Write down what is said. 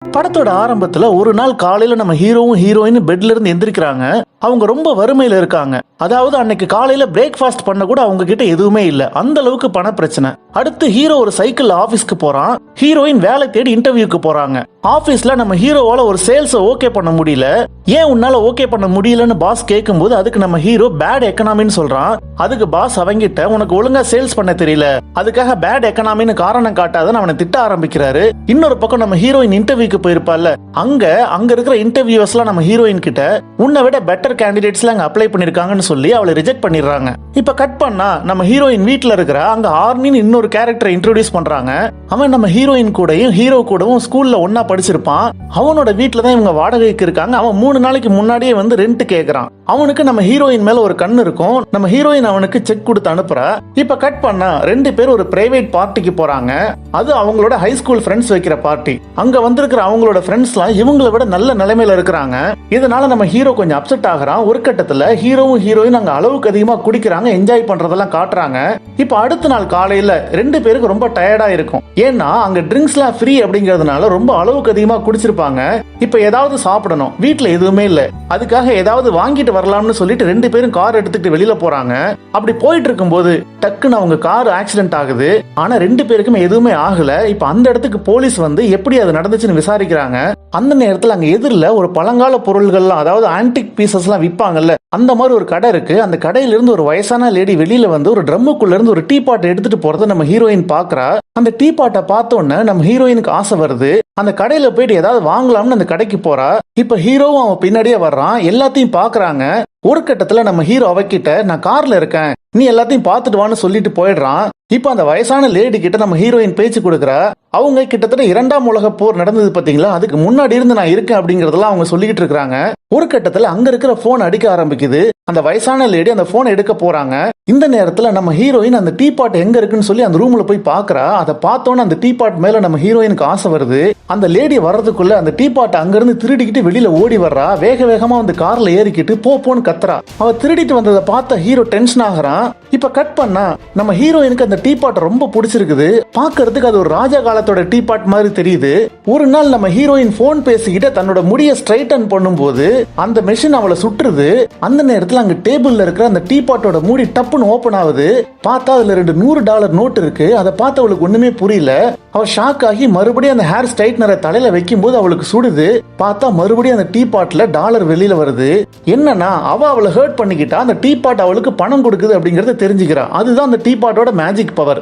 படத்தோட ஆரம்பத்துல ஒரு நாள் காலையில நம்ம ஹீரோவும் ஹீரோயின் பெட்ல இருந்து எந்திரிக்கிறாங்க. அவங்க ரொம்ப வறுமையில இருக்காங்க. அதாவது அன்னைக்கு காலையில பிரேக்ஃபாஸ்ட் பண்ண கூட அவங்க கிட்ட எதுவுமே இல்ல, அந்த அளவுக்கு பண பிரச்சனை. அடுத்து ஹீரோ ஒரு சைக்கிள்ல ஆபீஸ்க்கு போறான். ஹீரோயின் வேலை தேடி இன்டர்வியூக்கு போறாங்க. ஆபீஸ்ல நம்ம ஹீரோவால ஒரு சேல்ஸ் ஓகே பண்ண முடியல. ஏன் உன்னால ஓகே பண்ண முடியலன்னு பாஸ் கேட்கும்போது அதுக்கு நம்ம ஹீரோ பேட் எக்கனாமின்னு சொல்றான். அதுக்கு பாஸ் அவங்கிட்ட உனக்கு ஒழுங்கா சேல்ஸ் பண்ண தெரியல, அதுக்காக பேட் எக்கனாமின்னு காரணம் காட்டாதன்னு அவனை திட்ட ஆரம்பிக்கிறாரு. இன்னொரு பக்கம் நம்ம ஹீரோயின் இன்டர்வியூக்கு போயிருப்பால, அங்க இருக்கிற இன்டர்வியூஸ்லாம் நம்ம ஹீரோயின் கிட்ட உன்னை விட பெட்டர் கேண்டிடேட்ஸ்ல அங்க அப்ளை பண்ணிருக்காங்கன்னு சொல்லி அவளை ரிஜெக்ட் பண்ணிடுறாங்க. இப்ப கட் பண்ணா நம்ம ஹீரோயின் வீட்ல இருக்கிற அங்க ஆர்னின்னு இன்னொரு கேரக்டரை இன்ட்ரோடியூஸ் பண்றாங்க. அவன் நம்ம ஹீரோயின் கூடயும் ஹீரோ கூடவும் ஸ்கூல்ல ஒன்னா படிச்சிருப்பான். அவனோட வீட்டுல தான் இவங்க வாடகைக்கு இருக்காங்க. அவன் 3 நாளைக்கு முன்னாடியே வந்து ரெண்ட் கேக்குறான். அவனுக்கு நம்ம ஹீரோயின் மேல ஒரு கண்ணு இருக்கும். நம்ம ஹீரோயின் அவனுக்கு செக் கொடுத்து அனுப்புற. இப்ப கட் பண்ணா 2 பேர் ஒரு பிரைவேட் பார்ட்டிக்கு போறாங்க. அது அவங்களோட ஹை ஸ்கூல் ஃப்ரெண்ட்ஸ் வைக்கிற பார்ட்டி. அங்க வந்திருக்கிற அவங்களோட ஃப்ரெண்ட்ஸ்லாம் இவங்களை விட நல்ல நிலைமையில இருக்கிறாங்க. இதனால நம்ம ஹீரோ கொஞ்சம் அப்செட் ஆகுறான். ஒரு கட்டத்துல ஹீரோவும் ஹீரோயின் அங்க அளவுக்கு அதிகமா குடிக்கிறாங்க, என்ஜாய் பண்றதெல்லாம் காட்டுறாங்க. இப்ப அடுத்த நாள் காலையில 2 பேருக்கு ரொம்ப டயர்டா இருக்கும். ஏன்னா அங்க ட்ரிங்க்ஸ்லாம் ஃப்ரீ அப்படிங்கறதுனால ரொம்ப அளவுக்கு அதிகமா குடிச்சிருப்பாங்க. இப்ப ஏதாவது சாப்பிடணும், வீட்டுல எதுவுமே இல்ல. அதுக்காக ஏதாவது வாங்கிட்டு வரலாம்னு சொல்லிட்டு 2 பேரும் கார் எடுத்துட்டு வெளியில போறாங்க. அப்படி போயிட்டு இருக்கும்போது டக்குன்னு அவங்க கார் ஆக்சிடென்ட் ஆகுது. ஆனா 2 பேருக்குமே எதுவுமே ஆகல. இப்ப அந்த இடத்துக்கு போலீஸ் வந்து எப்படி அது நடந்துச்சுன்னு விசாரிக்கிறாங்க. அந்த நேரத்துல அங்க எதிரில ஒரு பழங்கால பொருள்கள்லாம், அதாவது ஆன்டிக் பீசஸ் எல்லாம் விற்பாங்கல்ல, அந்த மாதிரி ஒரு கடை இருக்கு. அந்த கடையில இருந்து ஒரு வயசான லேடி வெளியில வந்து ஒரு ட்ரம்முக்குள்ள இருந்து ஒரு டீ பாட் எடுத்துட்டு போறத நம்ம ஹீரோயின் பாக்குறா. அந்த டீ பாட்டை பார்த்தோன்னே நம்ம ஹீரோயினுக்கு ஆசை வருது. அந்த கடையில போயிட்டு ஏதாவது வாங்கலாம்னு அந்த கடைக்கு போறா. இப்ப ஹீரோவும் அவன் பின்னாடியே வர்றான். எல்லாத்தையும் பாக்குறாங்க. ஒரு கட்டத்துல நம்ம ஹீரோ அவகிட்ட நான் கார்ல இருக்கேன், நீ எல்லாத்தையும் பார்த்துட்டு வான்னு சொல்லிட்டு போயிடுறான். இப்ப அந்த வயசான லேடி கிட்ட நம்ம ஹீரோயின் பேச்சு கொடுக்குறா. அவங்க கிட்டத்தட்ட 2ஆம் உலக போர் நடந்தது பாத்தீங்களா, அதுக்கு முன்னாடி இருந்து நான் இருக்கேன் அப்படிங்கறதெல்லாம் அவங்க சொல்லிட்டு இருக்காங்க. ஒரு கட்டத்துல அங்க இருக்கிற போன் அடிக்க ஆரம்பிக்குது. அந்த வயசான லேடி அந்த போன் எடுக்க போறாங்க. இந்த நேரத்துல நம்ம ஹீரோயின் அந்த டீ பாட் எங்க இருக்குன்னு சொல்லி அந்த ரூம்ல போய் பாக்குறா. அதை பார்த்தோன்னு அந்த டீ பாட் மேல நம்ம ஹீரோயினுக்கு ஆசை வருது. அந்த லேடி வர்றதுக்குள்ள அந்த டீ பாட் அங்க இருந்து திருடிக்கிட்டு வெளியில ஓடி வர்றா. வேக வேகமா வந்து கார்ல ஏறிக்கிட்டு போன்னு கத்துறா. அவ திருடிட்டு வந்ததை பார்த்த ஹீரோ டென்ஷன் ஆகுறான். இப்ப கட் பண்ணா நம்ம ஹீரோயினுக்கு அந்த டீ பாட் ரொம்ப பிடிச்சிருக்குது. பாக்குறதுக்கு அது ஒரு ராஜா காலத்தோட டீ பாட் மாதிரி தெரியுது. ஒரு நாள் நம்ம ஹீரோயின் போன் பேசிக்கிட்டு தன்னோட முடிய ஸ்ட்ரைட்டன் பண்ணும்போது அந்த மெஷின் அவளை சுற்றுது. அந்த நேரத்துல அங்க டேபிள்ல இருக்கிற அந்த டீ பாட்டோட மூடி டப்புன்னு ஓபன் ஆகுது. பார்த்தா அதுல $200 நோட் இருக்கு. அதை பார்த்து அவளுக்கு ஒண்ணுமே புரியல. அவ ஷாக் ஆகி மறுபடியும் அந்த ஹேர் ஸ்ட்ரைட்னரை தலையில வைக்கும் போது அவளுக்கு சுடுது. பார்த்தா மறுபடியும் அந்த டீ பாட்ல டாலர் வெளியில வருது. என்னன்னா அவளை ஹர்ட் பண்ணிக்கிட்டா அந்த டீ பாட் அவளுக்கு பணம் கொடுக்குது அப்படிங்கறத தெரிஞ்சுக்கிறா. அதுதான் அந்த டீ பாட்டோட மேஜிக் பவர்.